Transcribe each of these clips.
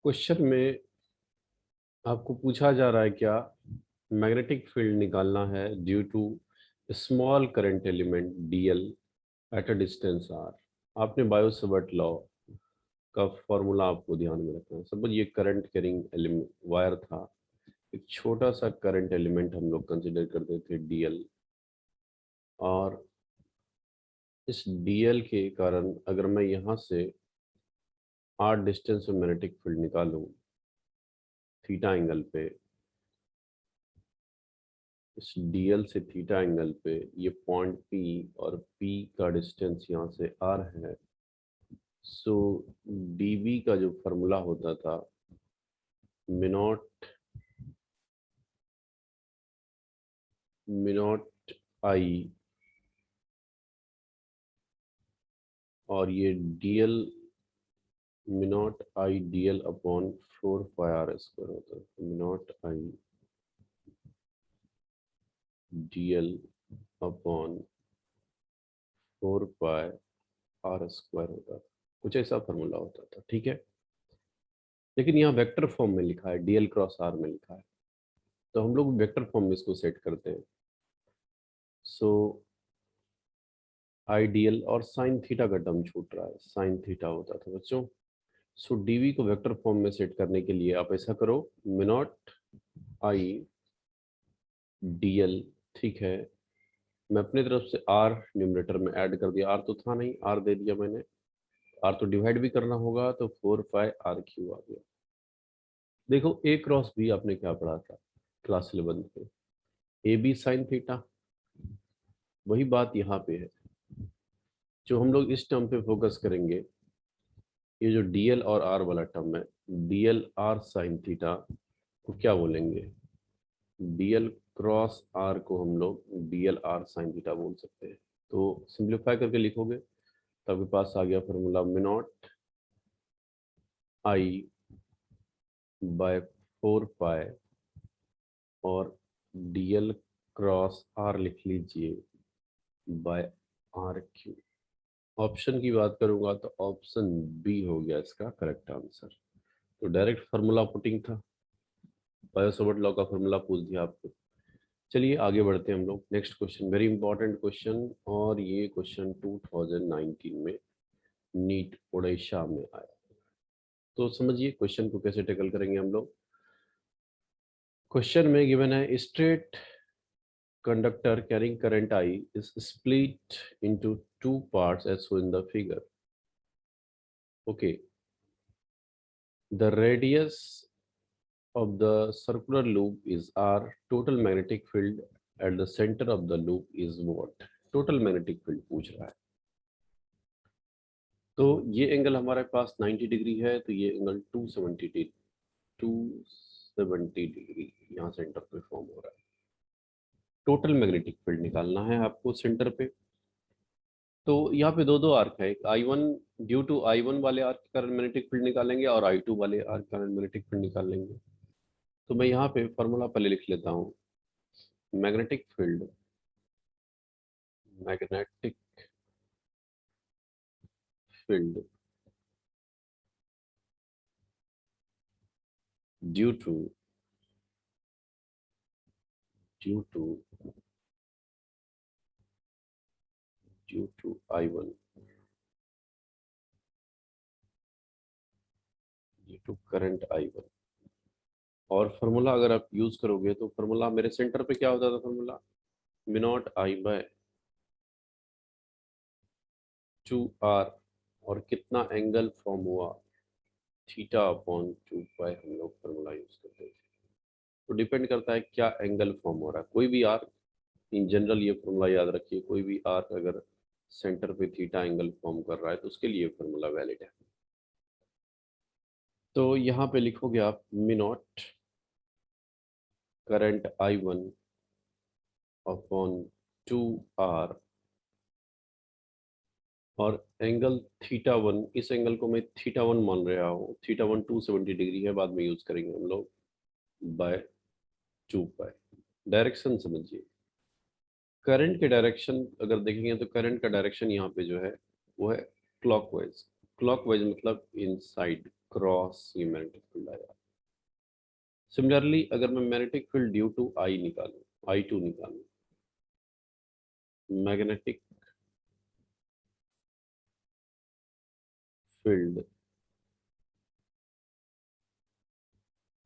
Question में आपको पूछा जा रहा है क्या मैग्नेटिक फील्ड निकालना है due to small current element DL at a distance R. आपने बायो सेवर्ट लॉ का फॉर्मूला आपको ध्यान में रखना है। सपोज ये करंट कैरिंग एलिमेंट वायर था, एक छोटा सा करंट एलिमेंट हम लोग कंसिडर करते थे डीएल, और इस डीएल के कारण अगर मैं यहाँ से आर डिस्टेंस में मैग्नेटिक फील्ड निकालूं थीटा एंगल पे, इस डीएल से थीटा एंगल पे ये पॉइंट पी और पी का डिस्टेंस यहाँ से आर है। सो डीबी का जो फॉर्मूला होता था मिनॉट आई, और ये डीएल मिनॉट आई डीएल अपॉन 4 पाई r² होता है। मिनॉट आई डीएल अपॉन 4 पाई r² होता था, कुछ ऐसा फॉर्मूला होता था। ठीक है, लेकिन यहाँ वेक्टर फॉर्म में लिखा है, डीएल क्रॉस आर में लिखा है, तो हम लोग वेक्टर फॉर्म में इसको सेट करते हैं। सो आइडियल और साइन थीटा का टर्म छूट रहा है, साइन थीटा होता था बच्चों। सो डीवी को वेक्टर फॉर्म में सेट करने के लिए आप ऐसा करो, मिनॉट आई डीएल, ठीक है, मैं अपनी तरफ से आर न्यूमरेटर में ऐड कर दिया, आर तो था नहीं, आर दे दिया मैंने, आर तो डिवाइड भी करना होगा, तो 4 पाई r³ आ गया। देखो ए क्रॉस बी आपने क्या पढ़ा था क्लास 11 पे, ए बी साइन थीटा, वही बात यहाँ पे है। जो हम लोग इस टर्म पे फोकस करेंगे, ये जो डीएल और आर वाला टर्म है, डीएल आर साइन थीटा को क्या बोलेंगे, डीएल क्रॉस आर को हम लोग डीएल आर साइन थीटा बोल सकते हैं। तो सिंप्लीफाई करके लिखोगे तो आपके पास आ गया फॉर्मूला मिनॉट आई बाय 4 पाई और डीएल क्रॉस आर लिख लीजिए बाय r³। ऑप्शन की बात करूंगा तो ऑप्शन बी हो गया इसका करेक्ट आंसर। तो डायरेक्ट फार्मूला पुटिंग था, बायो सेवर्ट लॉ का फार्मूला पूछ दिया आपको। चलिए आगे बढ़ते हैं हम लोग। Next question, very important question, और ये क्वेश्चन 2019 में नीट ओडिशा में आया। तो समझिए क्वेश्चन को कैसे टैकल करेंगे हम लोग। क्वेश्चन में गिवन है straight conductor carrying current I is split into 2 parts as shown in the figure. Okay, the radius of the circular loop is R. Total magnetic field at the center of the loop is what? Total magnetic field पूछ रहा है। तो ये angle हमारे पास 90 degree है, तो ये angle 270 degree यहाँ सेंटर पे फॉर्म हो रहा है। टोटल मैग्नेटिक फील्ड निकालना है आपको सेंटर पे। तो यहाँ पे दो आर्क है, एक I1 ड्यू टू I1 वाले आर्क के कारण मैग्नेटिक फील्ड निकालेंगे और I2 वाले आर्क के कारण मैग्नेटिक फील्ड निकालेंगे। तो मैं यहाँ पे फॉर्मूला पहले लिख लेता हूँ, magnetic field due to I1 due to current I1। और फार्मूला अगर आप यूज करोगे तो फार्मूला मेरे सेंटर पे क्या होता था, फार्मूला मिनॉट आई बाय 2r, और कितना एंगल फॉर्म हुआ, थीटा अपॉन 2 पाई, हम लोग फार्मूला यूज करते थे। तो डिपेंड करता है क्या एंगल फॉर्म हो रहा है, कोई भी आर्क, इन जनरल ये फॉर्मूला याद रखिए, कोई भी आर्क अगर सेंटर पे थीटा एंगल फॉर्म कर रहा है तो उसके लिए फॉर्मूला वैलिड है। तो यहाँ पे लिखोगे आप मिनॉट करंट I1 अपॉन 2r, और एंगल θ1, इस एंगल को मैं θ1 मान रहा हूँ, θ1 270 डिग्री है, बाद में यूज करेंगे हम लोग, बाय 2 पाई। डायरेक्शन समझिए, करंट के डायरेक्शन अगर देखेंगे तो करंट का डायरेक्शन यहाँ पे जो है वो है क्लॉकवाइज। क्लॉकवाइज मतलब इनसाइड क्रॉस ये मैग्नेटिक फील्ड आया। सिमिलरली अगर मैं मैग्नेटिक फील्ड ड्यू टू आई निकालूं, I2 निकालूं, magnetic field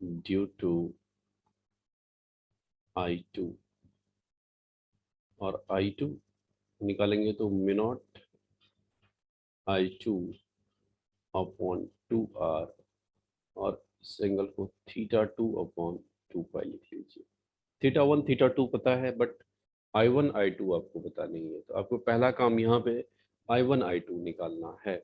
due to I2, और I2 निकालेंगे तो mu naught I2 upon 2R, और इस एंगल को θ2 अपॉन 2 पाई लिख लीजिए। θ1 θ2 पता है, बट I1 I2 आपको पता नहीं है, तो आपको पहला काम यहाँ पे I1 I2 निकालना है।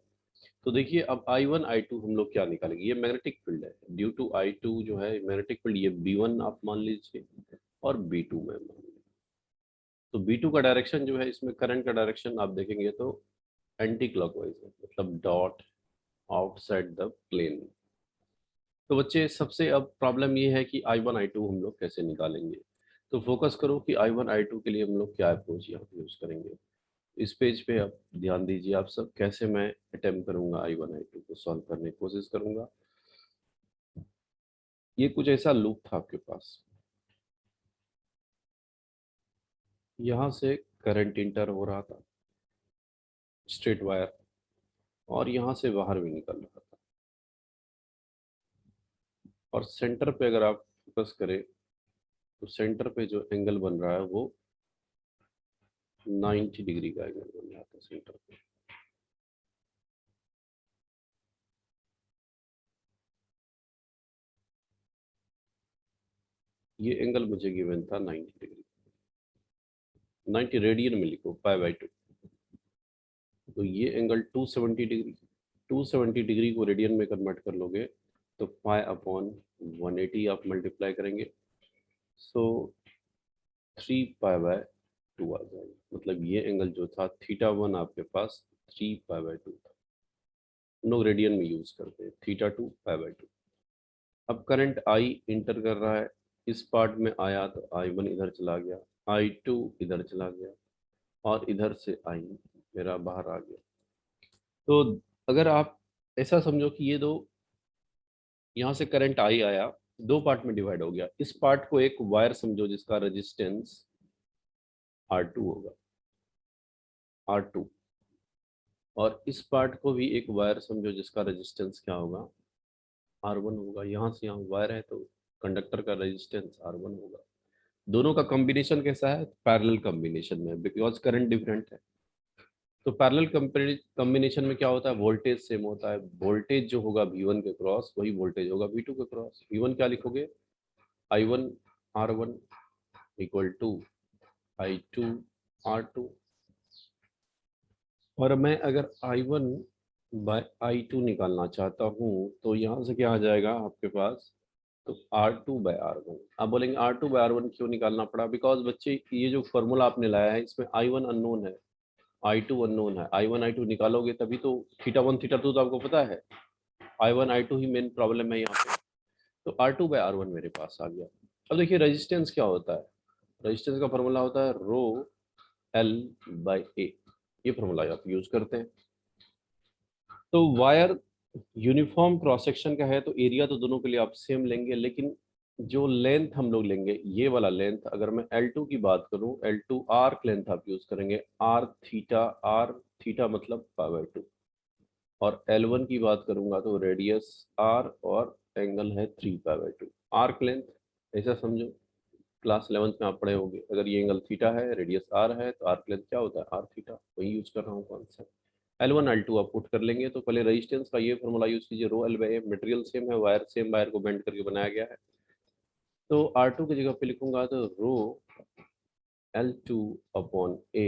तो देखिए अब I1 I2 हम लोग क्या निकालेंगे, ये मैग्नेटिक फील्ड है ड्यू टू I2 जो है मैग्नेटिक फील्ड, ये B1 आप मान लीजिए और B2 में मान लीजिए। तो B2 का डायरेक्शन जो है, इसमें करंट का डायरेक्शन आप देखेंगे तो एंटी क्लॉकवाइज है, मतलब डॉट आउटसाइड द प्लेन। तो बच्चे सबसे अब प्रॉब्लम ये है कि I1 I2 हम लोग कैसे निकालेंगे। तो फोकस करो कि I1 I2 के लिए हम लोग क्या अप्रोच यहाँ पे यूज करेंगे। इस पेज पे आप ध्यान दीजिए, आप सब कैसे मैं अटेम्प्ट करूंगा I1 I2 को सॉल्व करने की कोशिश करूंगा। ये कुछ ऐसा लूप था आपके पास, यहाँ से करंट इंटर हो रहा था स्ट्रेट वायर, और यहाँ से बाहर भी निकल रहा था, और सेंटर पे अगर आप फोकस करें तो सेंटर पे जो एंगल बन रहा है वो 90 डिग्री का एंगल बन रहा था सेंटर पे। ये एंगल मुझे गिवन था 90 डिग्री, 90 रेडियन में लिखो π/2। तो ये एंगल 270 डिग्री, 270 डिग्री को रेडियन में कन्वर्ट कर लोगे तो पाई अपॉन 180 आप मल्टीप्लाई करेंगे, सो 3π/2 आ जाएगा। मतलब ये एंगल जो था θ1 आपके पास 3π/2 था। हम लोग रेडियन में यूज करते हैं, θ2 π/2। अब करंट I इंटर कर रहा है, इस पार्ट में आया तो I1 इधर चला गया, I2 इधर चला गया, और इधर से I मेरा बाहर आ गया। तो अगर आप ऐसा समझो कि ये दो, यहाँ से करंट I आया, दो पार्ट में डिवाइड हो गया। इस पार्ट को एक वायर समझो जिसका रेजिस्टेंस R2 होगा, R2, और इस पार्ट को भी एक वायर समझो जिसका रेजिस्टेंस क्या होगा, R1 होगा। यहाँ से यहाँ वायर है तो कंडक्टर का रेजिस्टेंस R1 होगा। दोनों का कॉम्बिनेशन कैसा है, पैरेलल कॉम्बिनेशन में, बिकॉज करंट डिफरेंट है। तो पैरेलल कॉम्बिनेशन में क्या होता है, वोल्टेज सेम होता है। वोल्टेज जो होगा V1 के क्रॉस वही वोल्टेज होगा V2 के क्रॉस। V1 क्या लिखोगे, I1 R1 equal to I2 R2, और मैं अगर I1 बाय I2 निकालना चाहता हूँ तो यहाँ से क्या आ जाएगा आपके पास, तो R2/R1। आप बोलेंगे R2/R1 क्यों निकालना पड़ा, बिकॉज बच्चे ये जो फॉर्मूला आपने लाया है इसमें I1 अननोन है, I2 अननोन है। I1 I2 निकालोगे तभी तो θ1 θ2 तो आपको पता है, I1 I2 ही मेन प्रॉब्लम है यहाँ पे। तो R2/R1 मेरे पास आ गया। अब देखिए रेजिस्टेंस क्या होता है, रेजिस्टेंस का फॉर्मूला होता है रो L/A, ये फॉर्मूला आप यूज करते हैं। तो वायर यूनिफॉर्म क्रॉस सेक्शन का है तो एरिया तो दोनों के लिए आप सेम लेंगे, लेकिन जो लेंथ हम लोग लेंगे, ये वाला लेंथ, अगर मैं L2 की बात करूं, L2 आर्क लेंथ आप यूज करेंगे, R थीटा मतलब π/2, और L1 की बात करूंगा तो रेडियस R और एंगल है 3π/2। आर्क लेंथ ऐसा समझो, क्लास 11th में आप पढ़े होंगे, अगर ये एंगल थीटा है, रेडियस R है, तो आर्क लेंथ क्या होता है, R थीटा, वही यूज कर रहा हूँ कॉन्सेप्ट। L1 L2 आप पुट कर लेंगे तो पहले रेजिस्टेंस का ये फॉर्मूला यूज कीजिए, रो L/A, मटेरियल सेम है, वायर सेम, वायर को बेंड करके बनाया गया है। तो R2 की जगह पे लिखूंगा तो रो L2 अपॉन A,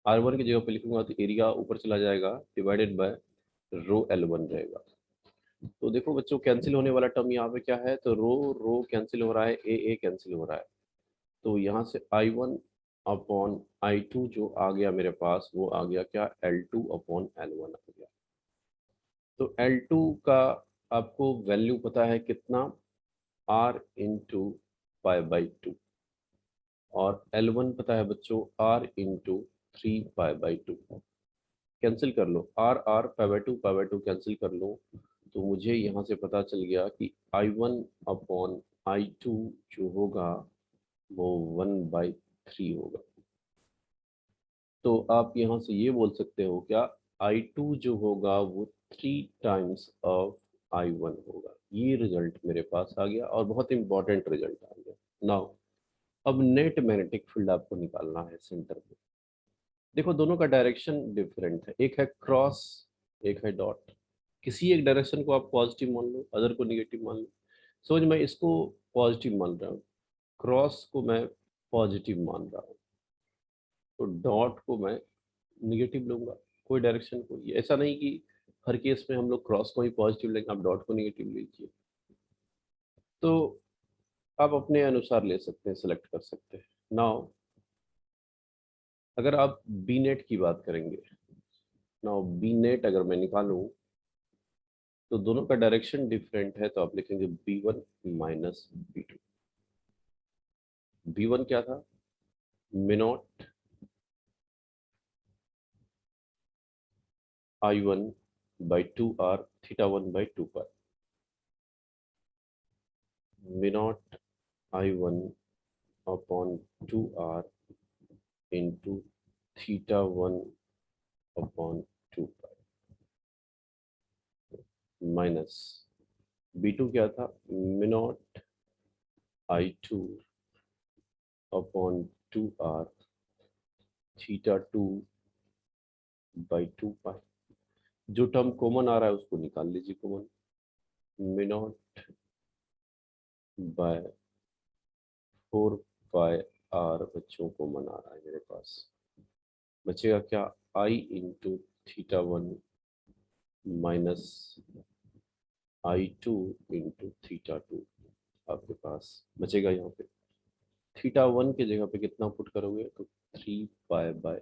R1 की जगह पे लिखूंगा तो एरिया ऊपर चला जाएगा डिवाइडेड बाय रो L1 रहेगा। तो देखो बच्चों कैंसिल होने वाला टर्म यहाँ पे क्या है, तो रो रो कैंसिल हो रहा है, ए कैंसिल हो रहा है, तो यहाँ से I1 अपॉन I2 जो आ गया मेरे पास वो आ गया क्या, L2 अपॉन L1 आ गया। तो L2 का आपको वैल्यू पता है कितना, R इंटू π/2, और L1 पता है बच्चों R इंटू 3π/2। कैंसिल कर लो, R R π/2 कैंसिल कर लो, तो मुझे यहाँ से पता चल गया कि I1 अपॉन I2 जो होगा वो 1/3 होगा। तो आप यहाँ से ये बोल सकते हो क्या, I2 जो होगा वो 3 टाइम्स ऑफ I1 होगा। ये रिजल्ट मेरे पास आ गया और बहुत इंपॉर्टेंट रिजल्ट आ गया। नाउ अब नेट मैग्नेटिक फील्ड आपको निकालना है सेंटर पे। देखो दोनों का डायरेक्शन डिफरेंट है, एक है क्रॉस, एक है डॉट। किसी एक डायरेक्शन को आप पॉजिटिव मान लो, अदर को निगेटिव मान लो। समझ, मैं इसको पॉजिटिव मान रहा हूँ, क्रॉस को मैं पॉजिटिव मान रहा हूँ, तो डॉट को मैं निगेटिव लूंगा। कोई डायरेक्शन को, ये ऐसा नहीं कि हर केस में हम लोग क्रॉस को ही पॉजिटिव लेंगे, आप डॉट को निगेटिव लीजिए। तो आप अपने अनुसार ले सकते हैं, सेलेक्ट कर सकते हैं। नाउ अगर आप बी नेट की बात करेंगे, नाउ बी नेट अगर मैं निकालूं तो दोनों का डायरेक्शन डिफरेंट है, तो आप लिखेंगे B1 माइनस B2। B1 क्या था, mu naught I1 by 2R θ1/2 mu naught I1 upon 2R into θ1/2 minus B2 क्या था, मिनॉट I2 अपॉन 2R θ2/2। जो टर्म कॉमन आ रहा है उसको निकाल लीजिए कॉमन, मिनॉट बाय 4πR बच्चों कॉमन आ रहा है मेरे पास। बचेगा क्या, I into θ1 minus I2 into θ2। आपके पास बचेगा यहाँ पे θ1 के जगह पे कितना पुट करोगे तो 3π/2,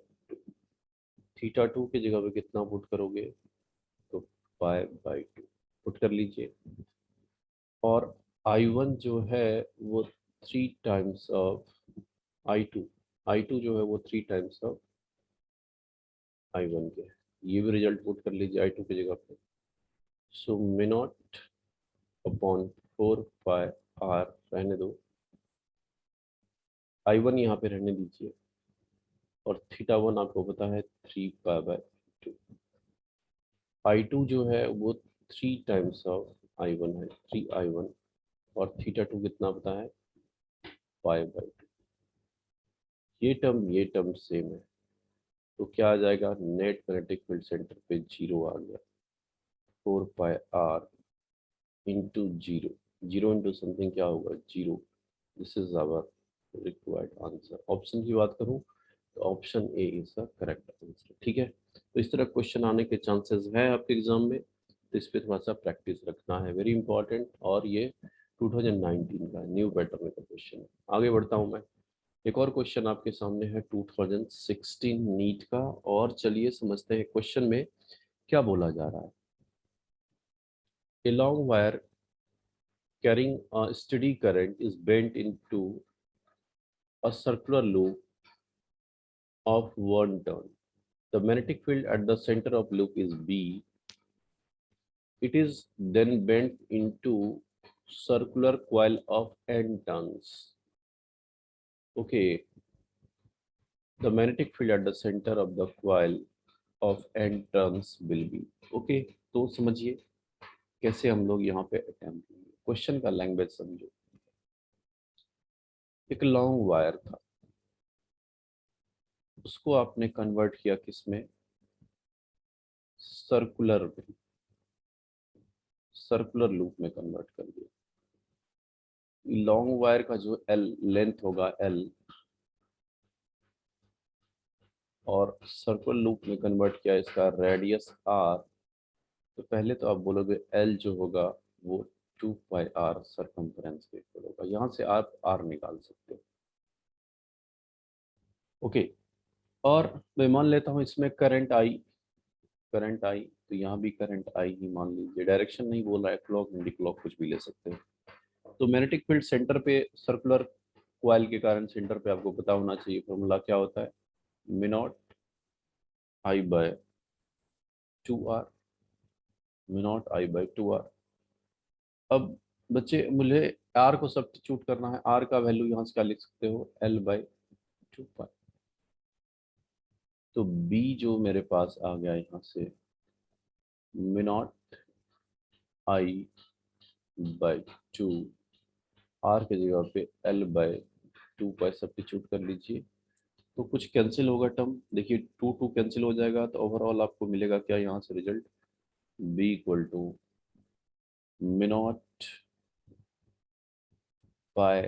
θ2 के जगह पे कितना पुट करोगे तो π/2 पुट कर लीजिए। और I1 जो है वो 3 टाइम्स ऑफ I2 जो है वो 3 टाइम्स ऑफ I1 के है। ये भी रिजल्ट पुट कर लीजिए I2 की जगह पे। सो मिनॉट अपॉन 4πR रहने दो, I1 यहाँ पे रहने दीजिए, और θ1 आपको पता है 3π/2। I2 जो है वो 3 टाइम्स ऑफ I1 है, 3I1, और θ2 कितना पता है, π/2। ये टर्म सेम है, तो क्या आ जाएगा, नेट मैग्नेटिक फील्ड सेंटर पे 0 आ गया। 4πR इंटू 0, 0 इंटू समथिंग क्या होगा, 0। This is our required answer. Option की बात करूं तो option A is the correct answer. ठीक है, तो इस तरह क्वेश्चन आने के चांसेस है आपके एग्जाम में, तो इस पर थोड़ा सा प्रैक्टिस रखना है, वेरी इंपॉर्टेंट। और ये 2019 का न्यू पैटर्न का क्वेश्चन है। आगे बढ़ता हूं मैं, एक और क्वेश्चन आपके सामने है 2016 नीट का, और चलिए समझते हैं क्वेश्चन में क्या बोला जा रहा है। A long wire carrying a steady current is bent into a circular loop of 1 turn. The magnetic field at the center of loop is B. It is then bent into circular coil of n turns. Okay, the magnetic field at the center of the coil of n turns will be. Okay, तो समझिए कैसे हम लोग यहाँ पे attempt करेंगे। Question का language समझो। एक लॉन्ग वायर था, उसको आपने कन्वर्ट किया किसमें, सर्कुलर में, सर्कुलर लूप में कन्वर्ट कर दिया। लॉन्ग वायर का जो एल लेंथ होगा एल, और सर्कुलर लूप में कन्वर्ट किया इसका रेडियस आर, तो पहले तो आप बोलोगे एल जो होगा वो 2πR सरकमफ्रेंस के इक्वल होगा। यहाँ से आप आर निकाल सकते हो। ओके, और मैं मान लेता हूँ इसमें करंट आई, तो यहाँ भी करंट आई ही मान लीजिए। डायरेक्शन नहीं बोल रहा है, क्लॉक एंटी क्लॉक कुछ भी ले सकते हैं। तो मैग्नेटिक फील्ड सेंटर पे, सर्कुलर कॉइल के कारण सेंटर पे आपको पता होना चाहिए फॉर्मूला क्या होता है, मिनॉट I/2R। Mu naught I by 2r। अब बच्चे मुझे आर को सब्स्टिट्यूट करना है। आर का वैल्यू यहाँ से क्या लिख सकते हो, एल बाई 2 पाई। तो बी जो मेरे पास आ गया यहाँ से mu naught I by 2, R की जगह पे एल बाई 2 पाई सब्स्टिट्यूट कर लीजिए। तो कुछ कैंसिल होगा टर्म, देखिए 2 कैंसिल हो जाएगा, तो ओवरऑल आपको मिलेगा क्या यहाँ से result, B equal to mu naught by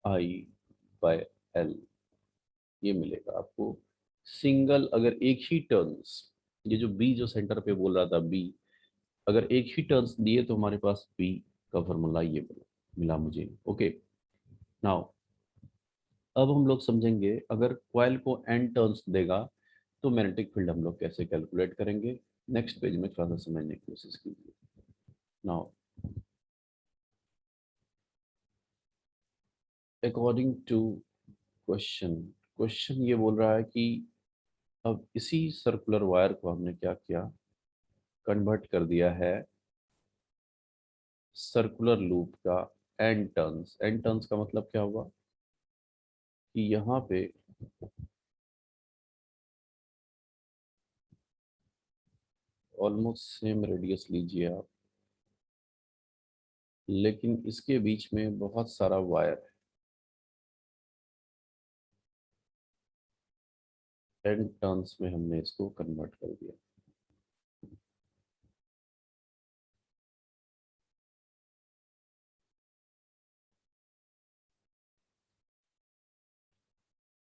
I by L, ये मिलेगा आपको। सिंगल अगर एक ही टर्न्स, ये जो बी जो सेंटर पे बोल रहा था बी, अगर एक ही टर्न्स दिए तो हमारे पास बी का फॉर्मूला ये मिला मुझे। ओके, नाउ अब हम लोग समझेंगे अगर कॉइल को एन टर्न्स देगा तो मैग्नेटिक फील्ड हम लोग कैसे कैलकुलेट करेंगे। नेक्स्ट पेज में थोड़ा सा समझने की कोशिश कीजिए। Now according to question, question ये बोल रहा है कि अब इसी सर्कुलर वायर को हमने क्या किया, कन्वर्ट कर दिया है सर्कुलर लूप का एन टर्न्स। एन टर्न्स का मतलब क्या हुआ कि यहाँ पे ऑलमोस्ट सेम रेडियस लीजिए आप, लेकिन इसके बीच में बहुत सारा वायर है। एन टर्न्स में हमने इसको कन्वर्ट कर दिया।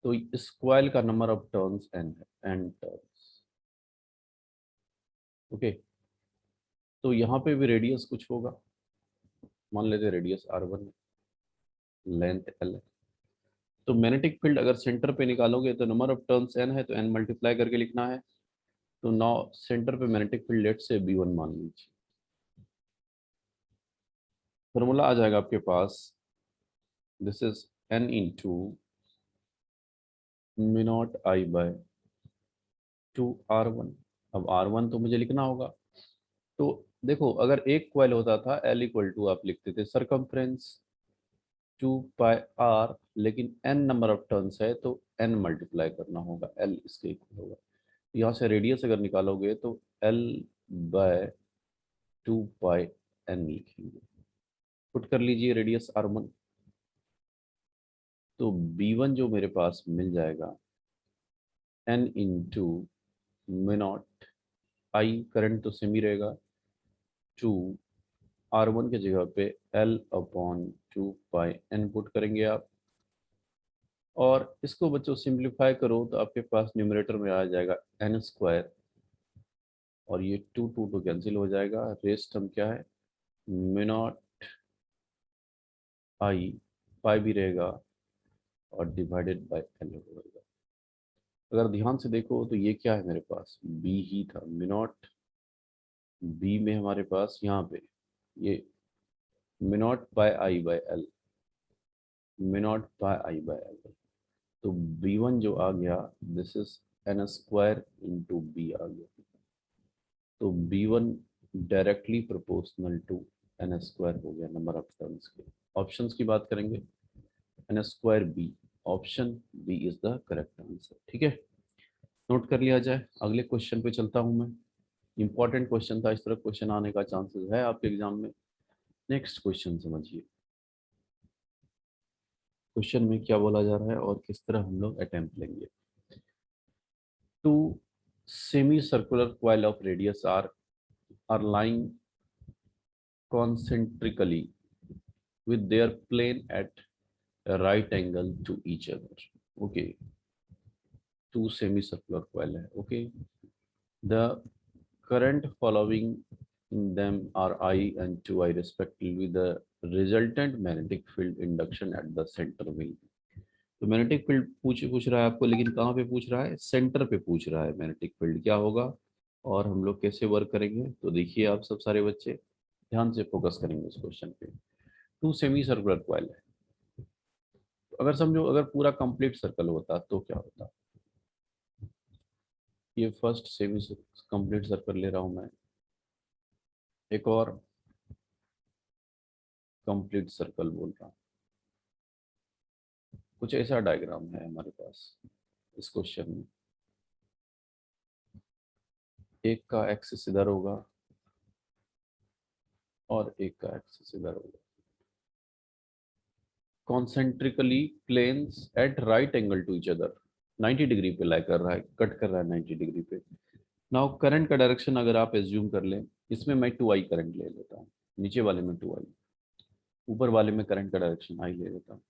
तो इस कॉइल का नंबर ऑफ टर्न्स एन है, एन टर्न्स। ओके, तो यहाँ पे भी रेडियस कुछ होगा, मान लेते रेडियस r1 है, लेंथ l है। तो मैग्नेटिक फील्ड अगर सेंटर पे निकालोगे तो नंबर ऑफ टर्न्स n है, तो n मल्टीप्लाई करके लिखना है। तो नौ सेंटर पे magnetic field let say b1 मान लीजिए। फॉर्मूला आ जाएगा आपके पास, this is n into mu naught I by 2r1। अब r1 तो मुझे लिखना होगा। तो देखो अगर एक कॉइल होता था l इक्वल टू आप लिखते थे सरकमफ्रेंस 2 पाई r, लेकिन n नंबर ऑफ टर्न्स है तो n मल्टीप्लाई करना होगा, l इसके इक्वल होगा। यहाँ से रेडियस अगर निकालोगे तो l बाय 2 पाई n लिखेंगे। पुट कर लीजिए रेडियस r1, तो b1 जो मेरे पास मिल जाएगा n इंटू म्यू नॉट आई, करंट तो सेम ही रहेगा, 2 r1 के जगह पे l अपॉन 2 पाई n पुट करेंगे आप। और इसको बच्चों सिंप्लीफाई करो तो आपके पास न्यूमरेटर में आ जाएगा n स्क्वायर, और ये 2 तो कैंसिल हो जाएगा, रेस्ट टर्म क्या है म्यू नॉट आई, पाई भी रहेगा और डिवाइडेड बाय एल होगा। अगर ध्यान से देखो तो ये क्या है मेरे पास, बी ही था, म्यू नॉट बी में हमारे पास यहाँ पे ये mu naught by I by L, mu naught by I by L. तो b1 जो आ गया this is n square into B आ गया। तो b1 directly proportional to n square हो गया नंबर ऑफ टर्न्स के। ऑप्शंस की बात करेंगे, n square B, option B is the correct answer. ठीक है, नोट कर लिया जाए। अगले क्वेश्चन पे चलता हूं मैं। इंपॉर्टेंट क्वेश्चन था, इस तरह क्वेश्चन आने का चांसेस है आपके एग्जाम में। नेक्स्ट क्वेश्चन समझिए, क्वेश्चन में क्या बोला जा रहा है और किस तरह हम लोग अटेम्प्ट लेंगे। Two semi circular coil of radius R lying concentrically with their plane at a right angle to each other. Okay, two semicircular coil है. Okay, the current following in them are I and 2I respectively. The resultant magnetic field induction at the center will. तो magnetic field पूछ रहा है आपको, लेकिन कहाँ पे पूछ रहा है, सेंटर पे पूछ रहा है मैग्नेटिक फील्ड क्या होगा और हम लोग कैसे वर्क करेंगे। तो देखिए आप सब सारे बच्चे ध्यान से फोकस करेंगे इस क्वेश्चन पे। टू सेमी सर्कुलर कॉइल है, तो अगर समझो अगर पूरा कंप्लीट सर्कल होता तो क्या होता। ये फर्स्ट सेमी कंप्लीट सर्कल ले रहा हूं मैं, एक और कंप्लीट सर्कल बोल रहा हूँ। कुछ ऐसा डायग्राम है हमारे पास इस क्वेश्चन में। एक का एक्सिस इधर होगा और एक का एक्सिस इधर होगा। Concentrically planes at right angle to each other, 90 degree पे लाई कर रहा है, कट कर रहा है 90 डिग्री पे। नाउ करंट का डायरेक्शन अगर आप एज्यूम कर लें, इसमें मैं 2i करंट ले लेता हूँ, नीचे वाले में 2i, ऊपर वाले में करंट का डायरेक्शन i ले लेता हूँ।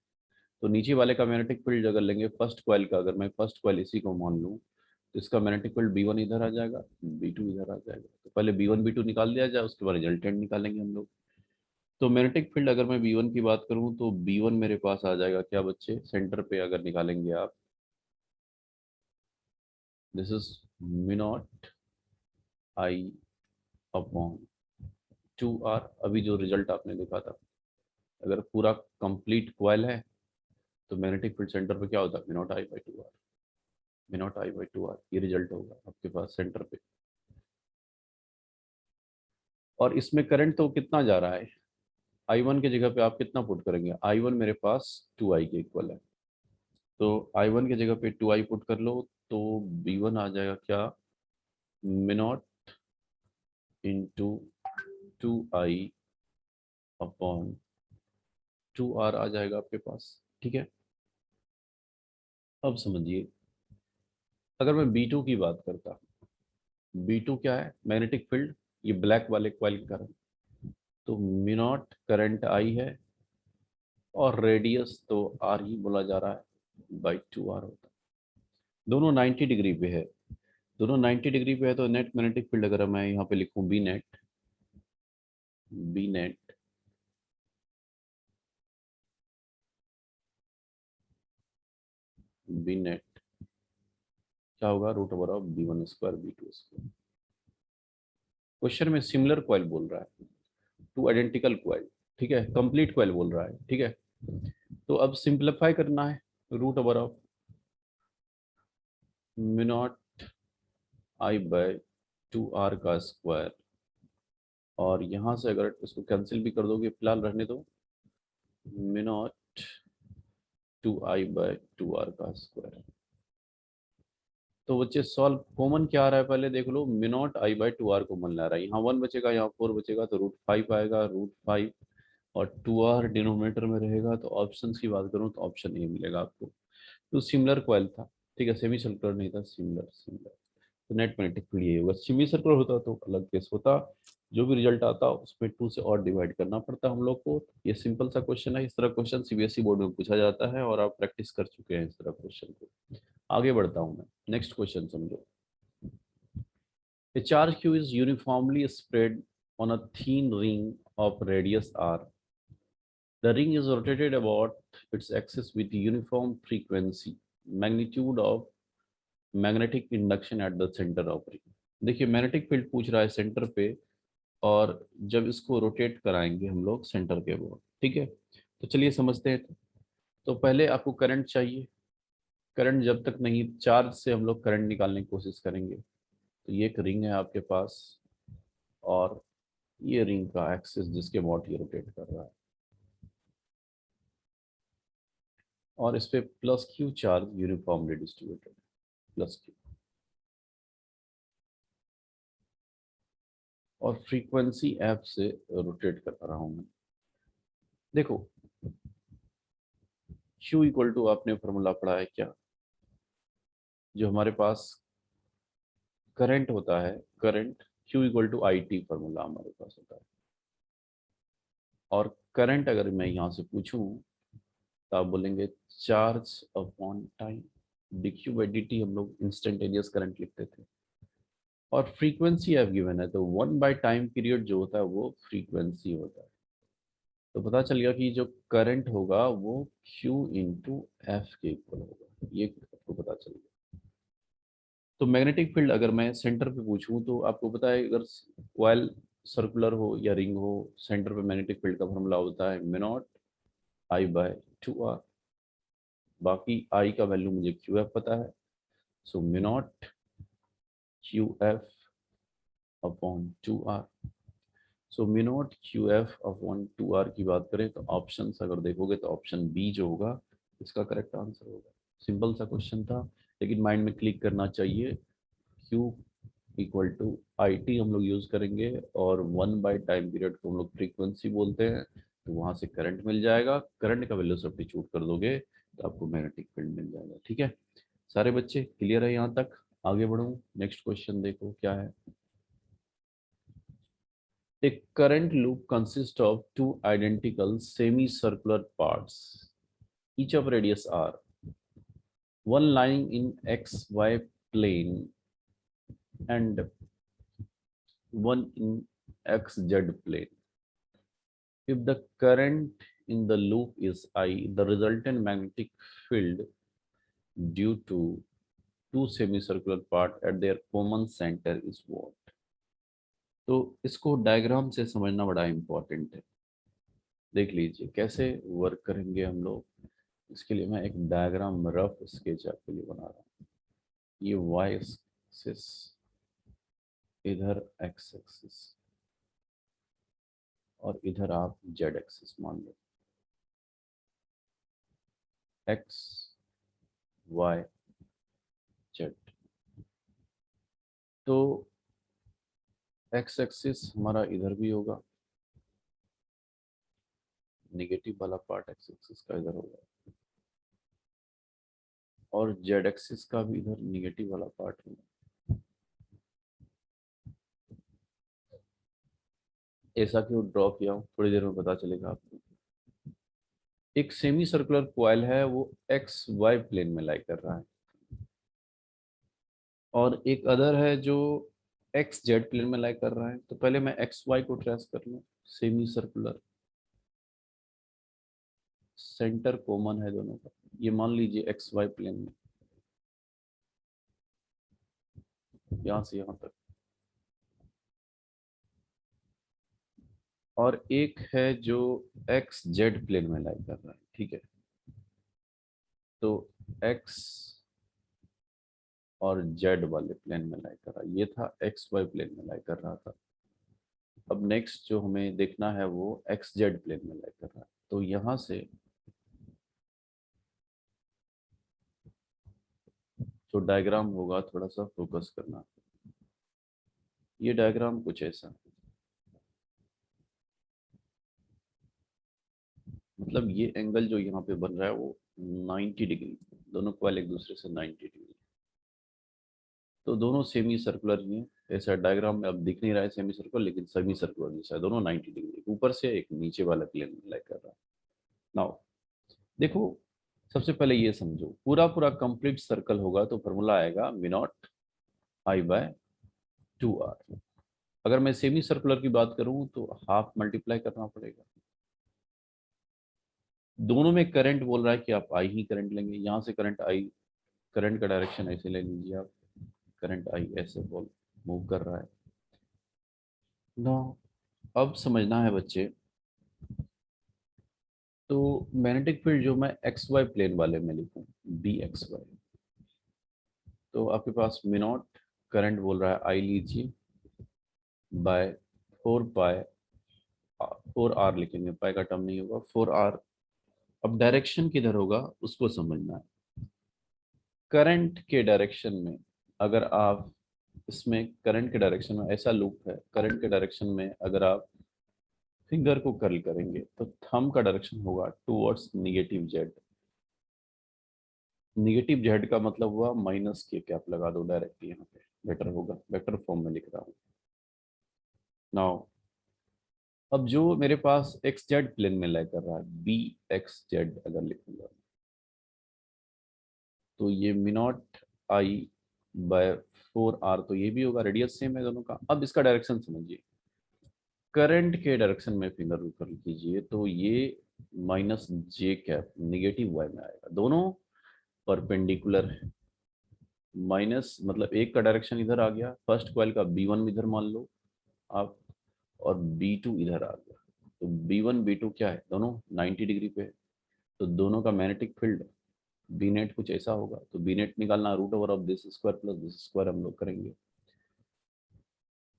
तो नीचे वाले का मैग्नेटिक फील्ड अगर लेंगे फर्स्ट कॉइल का, अगर मैं फर्स्ट कॉइल इसी को मान लूँ, तो इसका मैग्नेटिक फील्ड B1 इधर आ जाएगा, B2 इधर आ जाएगा। तो पहले B1 B2 निकाल दिया जाए, उसके बाद रिजल्टेंट निकालेंगे हम लोग। तो मैग्नेटिक फील्ड अगर मैं B1 की बात करूं तो B1 मेरे पास आ जाएगा क्या बच्चे, सेंटर पे अगर निकालेंगे आप, this is mu naught I upon 2R। अभी जो रिजल्ट आपने देखा था, अगर पूरा कंप्लीट कॉइल है तो मैग्नेटिक फील्ड सेंटर पे क्या होता है, mu naught I by 2R, mu naught I by 2R, ये रिजल्ट होगा आपके पास सेंटर पे। और इसमें करंट तो कितना जा रहा है, I1 की जगह पे आप कितना पुट करेंगे, I1 मेरे पास 2i के इक्वल है, तो I1 की जगह पे 2i पुट कर लो, तो B1 आ जाएगा क्या, mu naught into 2i upon 2R आ जाएगा आपके पास। ठीक है, अब समझिए, अगर मैं B2 की बात करता, B2 क्या है, मैग्नेटिक फील्ड, ये ब्लैक वाले कॉइल के कारण, तो म्यू नॉट करंट I है और रेडियस तो R ही बोला जा रहा है, बाई 2R होता है। दोनों 90 डिग्री पे है, दोनों 90 डिग्री पे है, तो नेट मैग्नेटिक फील्ड अगर मैं यहाँ पे लिखूं B net, B net B net क्या होगा, root over of B1 square B2 square. Question में सिमिलर कॉइल बोल रहा है, टू आइडेंटिकल कॉइल, ठीक है, कंप्लीट कॉइल बोल रहा है, ठीक है। तो अब सिंप्लीफाई करना है, root over of mu naught I by 2R का स्क्वायर, और यहाँ से अगर इसको कैंसिल भी कर दोगे, फिलहाल रहने दो, mu naught 2I bye 2R का स्क्वायर। तो बच्चे सॉल्व, कॉमन क्या आ रहा है पहले देख लो, mu naught I by 2R common ला रहा है, यहाँ 1 बचेगा, यहाँ 4 बचेगा, तो रूट 5 आएगा, रूट 5, और 2R डिनोमिनेटर में रहेगा। तो ऑप्शंस की बात करूँ तो ऑप्शन ए मिलेगा आपको। तो सिमिलर कॉइल था, ठीक है, सेमी सर्कुलर नहीं था, सिमिलर सिमिलर। तो नेट मैग्नेटिक फील्ड ये होगा, सेमी सर्कुलर होता तो अलग केस होता, जो भी रिजल्ट आता उसमें 2 से और डिवाइड करना पड़ता हम लोग को। ये सिंपल सा क्वेश्चन है, इस तरह क्वेश्चन CBSE बोर्ड में पूछा जाता है, और आप प्रैक्टिस कर चुके हैं इस तरह क्वेश्चन को। आगे बढ़ता हूँ मैं, नेक्स्ट क्वेश्चन समझो। A charge q is uniformly spread on a thin ring of radius r. The ring is rotated about its axis with uniform frequency. Magnitude of magnetic induction at the center of ring. देखिए magnetic field पूछ रहा है centre पे, और जब इसको rotate कराएंगे हम लोग सेंटर के वो, ठीक है। तो चलिए समझते हैं। तो पहले आपको करंट चाहिए, करंट जब तक नहीं, चार्ज से हम लोग करंट निकालने की कोशिश करेंगे। तो ये एक रिंग है आपके पास, और ये रिंग का एक्सिस जिसके अबाउट ये रोटेट कर रहा है, और इस पे plus Q charge uniformly distributed, plus Q, और फ्रीक्वेंसी एफ से रोटेट कर रहा हूं मैं। देखो Q इक्वल टू, आपने फॉर्मूला पढ़ा है क्या, जो हमारे पास करंट होता है, current Q equal to IT formula हमारे पास होता है। और करंट अगर मैं यहाँ से पूछूं तो आप बोलेंगे charge upon time, dq by dt हम लोग इंस्टेंटेनियस करंट लिखते थे। और फ्रीक्वेंसी एफ गिवन है, तो 1 बाई टाइम पीरियड जो होता है वो फ्रीक्वेंसी होता है। तो पता चल गया कि जो करंट होगा वो Q इंटू एफ के इक्वल होगा, ये आपको पता चल गया। तो मैग्नेटिक फील्ड अगर मैं सेंटर पे पूछूं, तो आपको पता है अगर कॉइल सर्कुलर हो या रिंग हो, सेंटर पे मैग्नेटिक फील्ड का फॉर्मूला होता है mu naught I by 2R। बाकी I का वैल्यू मुझे QF पता है, so mu naught QF upon 2R। So mu naught Q F of 1 2r की बात करें तो ऑप्शन अगर देखोगे तो ऑप्शन बी जो होगा इसका करेक्ट आंसर होगा। सिंपल सा क्वेश्चन था, लेकिन माइंड में क्लिक करना चाहिए। Q equal to I T हम लोग यूज करेंगे और 1 बाय टाइम पीरियड को हम लोग फ्रीक्वेंसी बोलते हैं, तो वहां से करंट मिल जाएगा। करंट का वैल्यू सब्स्टिट्यूट कर दोगे तो आपको मैग्नेटिक फील्ड मिल जाएगा। ठीक है, सारे बच्चे क्लियर है यहाँ तक? आगे बढ़ूं, नेक्स्ट क्वेश्चन देखो क्या है। A current loop consists of two identical semicircular parts, each of radius r, one lying in xy plane and one in xz plane. If the current in the loop is I, the resultant magnetic field due to two semicircular parts at their common center is what? तो इसको diagram से समझना बड़ा important है। देख लीजिए कैसे work करेंगे हम लोग। इसके लिए मैं एक डायग्राम रफ स्केच आपके लिए बना रहा हूँ। ये वाई एक्सिस, इधर एक्स एक्सिस और इधर आप जेड एक्सिस मान लो, एक्स वाई जेड। तो एक्स एक्सिस हमारा इधर भी होगा, निगेटिव वाला पार्ट एक्स एक्सिस का इधर होगा, और जेड एक्सिस का भी इधर निगेटिव वाला पार्ट होगा। ऐसा क्यों ड्रॉ किया हूँ थोड़ी देर में पता चलेगा आपको। एक सेमी सर्कुलर कॉइल है, वो एक्स वाई प्लेन में लाई कर रहा है, और एक अदर है जो एक्स जेड प्लेन में लाई कर रहा है। तो पहले मैं एक्स वाई को ट्रेस कर लूँ। सेमी सर्कुलर, सेंटर कॉमन है दोनों का, ये मान लीजिए एक्स वाई प्लेन में, यहां से यहां तक। और एक है जो एक्स जेड प्लेन में लाई कर रहा है। ठीक है, तो एक्स और जेड वाले प्लेन में लाई कर रहा है, ये था एक्स वाई प्लेन में लाई कर रहा था। अब नेक्स्ट जो हमें देखना है वो एक्स जेड प्लेन में लाई कर रहा है। तो यहां से जो डायग्राम होगा थोड़ा सा फोकस करना। ये डायग्राम कुछ ऐसा, मतलब ये एंगल जो यहाँ पे बन रहा है वो 90 डिग्री, दोनों कॉइल एक दूसरे से 90 डिग्री, तो दोनों सेमी सर्कुलर ही हैं। ऐसा डायग्राम में अब दिख नहीं रहा है सेमी सर्कुलर, लेकिन सेमी सर्कुलर जैसा है, दोनों 90 डिग्री, ऊपर से एक नीचे वाला प्लेन में लाइक कर रहा है। नाउ देखो, सबसे पहले ये समझो, पूरा पूरा कंप्लीट सर्कल होगा तो फॉर्मूला आएगा mu naught I bye 2r। अगर मैं सेमी सर्कुलर की बात करूं तो हाफ मल्टीप्लाई करना पड़ेगा। दोनों में करंट बोल रहा है कि आप आई ही करंट लेंगे, यहाँ से करंट आई, करंट का डायरेक्शन ऐसे ले लीजिए आप, करंट आई ऐसे बॉल मूव कर रहा है ना। अब समझना है बच्चे, तो मैग्नेटिक फील्ड जो मैं एक्स वाई प्लेन वाले में लिखूं, बी एक्स वाई, तो आपके पास म्यू नॉट करंट बोल रहा है आई लीजिए बाय 4 पाई, 4r लिखेंगे, पाई का टर्म नहीं होगा, 4r। अब डायरेक्शन किधर होगा उसको समझना है। करंट के डायरेक्शन में, अगर आप इसमें करंट के डायरेक्शन में, ऐसा लूप है, करंट के डायरेक्शन में अगर आप फिंगर को कर्ल करेंगे तो थंब का डायरेक्शन होगा towards negative Z. Negative Z का मतलब हुआ माइनस के कैप लगा दो डायरेक्टली, यहाँ पे बेटर होगा, वेक्टर फॉर्म में लिख रहा हूँ। नाउ अब जो मेरे पास एक्स जेड प्लेन में लाई कर रहा है, बी एक्स जेड अगर लिखूंगा तो ये mu naught I bye 4r, तो ये भी होगा, रेडियस सेम है दोनों का। अब इसका डायरेक्शन समझिए, करंट के डायरेक्शन में फिंगर कर लीजिए तो ये माइनस जे कैप निगेटिव वाई में आएगा, दोनों परपेंडिकुलर है। माइनस मतलब एक का डायरेक्शन इधर आ गया, फर्स्ट कॉइल का B1 इधर मान लो आप, और B2 इधर आ गया, तो B1 B2 क्या है, दोनों 90 डिग्री पे है। तो दोनों का मैग्नेटिक फील्ड बी नेट कुछ ऐसा होगा, तो बी नेट निकालना root over of this square plus this square हम लोग करेंगे।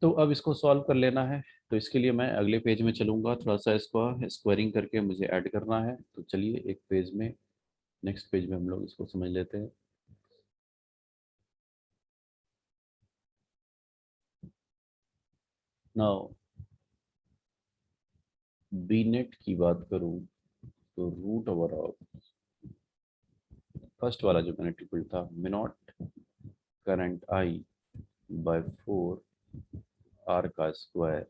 तो अब इसको सॉल्व कर लेना है, तो इसके लिए मैं अगले पेज में चलूँगा, थोड़ा सा इसको स्क्वायरिंग करके मुझे ऐड करना है। तो चलिए एक पेज में, नेक्स्ट पेज में हम लोग इसको समझ लेते हैं। नाउ बी नेट की बात करूँ तो रूट ओवर ऑफ फर्स्ट वाला जो मैंने ट्रिपल था, मिनॉट करंट आई बाय 4 आर का स्क्वायर,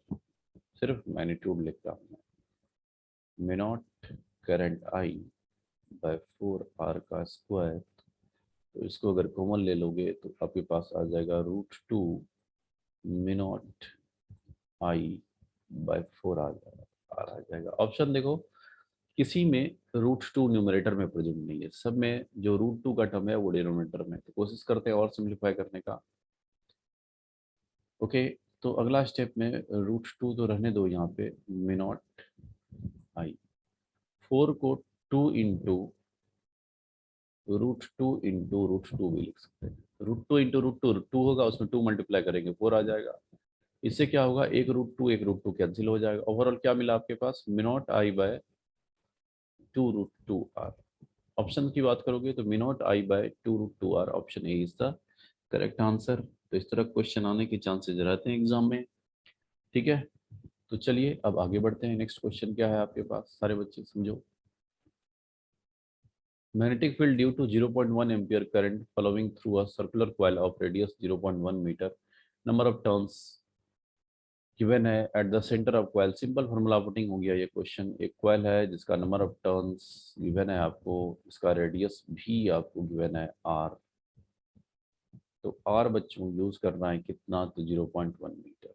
सिर्फ मैग्नीट्यूड लिख रहा हूँ, मिनॉट करंट आई बाय 4 आर का स्क्वायर। तो इसको अगर कॉमन ले लोगे तो आपके पास आ जाएगा √2 मिनॉट आई बाय 4 आ जाएगा। ऑप्शन देखो, किसी में √2 न्यूमरेटर में प्रेजेंट नहीं है, सब में जो √2 का टर्म है वो डिनोमिनेटर में। तो कोशिश करते हैं और सिंप्लीफाई करने का। ओके, तो अगला स्टेप में √2 तो रहने दो यहाँ पे, मिनॉट आई, 4 को 2 इंटू √2 भी लिख सकते हैं। √2 इंटू √2 होगा, उसमें 2 मल्टीप्लाई करेंगे 4 आ जाएगा। इससे क्या होगा, एक √2 कैंसिल हो जाएगा। ओवरऑल क्या मिला आपके पास, mu naught I by 2 √2 R. Option की बात करोगे तो mu naught I by 2 √2 R, option A is the correct answer. तो इस तरह क्वेश्चन आने के चांसेस रहते हैं एग्जाम में। ठीक है, तो चलिए अब आगे बढ़ते हैं। नेक्स्ट क्वेश्चन क्या है आपके पास, सारे बच्चे समझो। Magnetic field due to 0.1 ampere current flowing through a circular coil of radius 0.1 meter. Number of turns given है at the center of coil. Simple formula putting हो गया ये क्वेश्चन। एक कॉइल है जिसका नंबर ऑफ टर्न्स गिवन है आपको, इसका रेडियस भी आपको गिवन है r। तो r बच्चों यूज करना है कितना, तो 0.1 मीटर।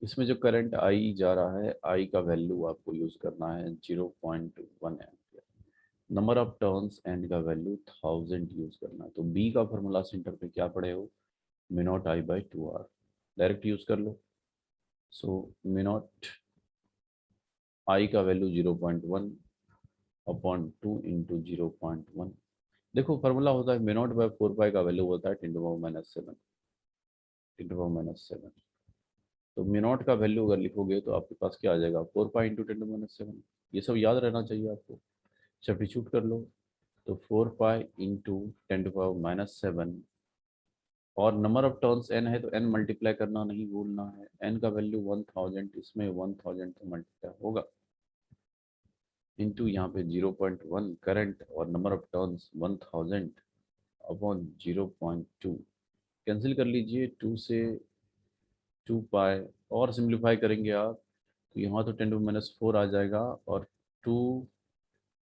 इसमें जो करंट I जा रहा है, I का वैल्यू आपको यूज करना है 0.1 ampere. Number of turns and का वैल्यू 1000 यूज करना है। तो बी का फॉर्मूला सेंटर पे क्या पड़े हो, मिनॉट आई बाई 2 आर, डायरेक्ट यूज कर लो। सो मिनॉट आई का वैल्यू 0.1 अपॉन 2 इंटू 0.1। देखो फॉर्मूला होता है मिनॉट बाय 4 पाई का वैल्यू होता है 10⁻⁻7, 10⁻⁷। तो मिनॉट का वैल्यू अगर लिखोगे तो आपके पास क्या आ जाएगा, 4 पाई इंटू 10⁻⁷। ये सब याद रहना चाहिए आपको, सब्स्टिट्यूट कर लो। तो 4 पाई इंटू 10⁻⁷, और नंबर ऑफ टर्न्स n है तो n मल्टीप्लाई करना नहीं भूलना है। n का वैल्यू 1000, इसमें 1000 तो मल्टीप्लाई होगा, इंटू यहाँ पे 0.1 करंट और number of turns 1000 upon 0.2। Cancel कर लीजिए, 2 से 2 पाई, और सिंप्लीफाई करेंगे आप तो यहाँ तो 10⁻⁴ आ जाएगा, और 2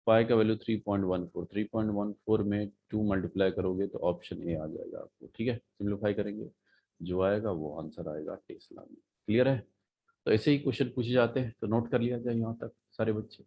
पाई का वैल्यू 3.14, 3.14 में 2 मल्टीप्लाई करोगे तो ऑप्शन ए आ जाएगा आपको। ठीक है, सिंप्लीफाई करेंगे, जो आएगा वो आंसर आएगा टेस्ला में। क्लियर है, तो ऐसे ही क्वेश्चन पूछे जाते हैं, तो नोट कर लिया जाए यहाँ तक सारे बच्चे।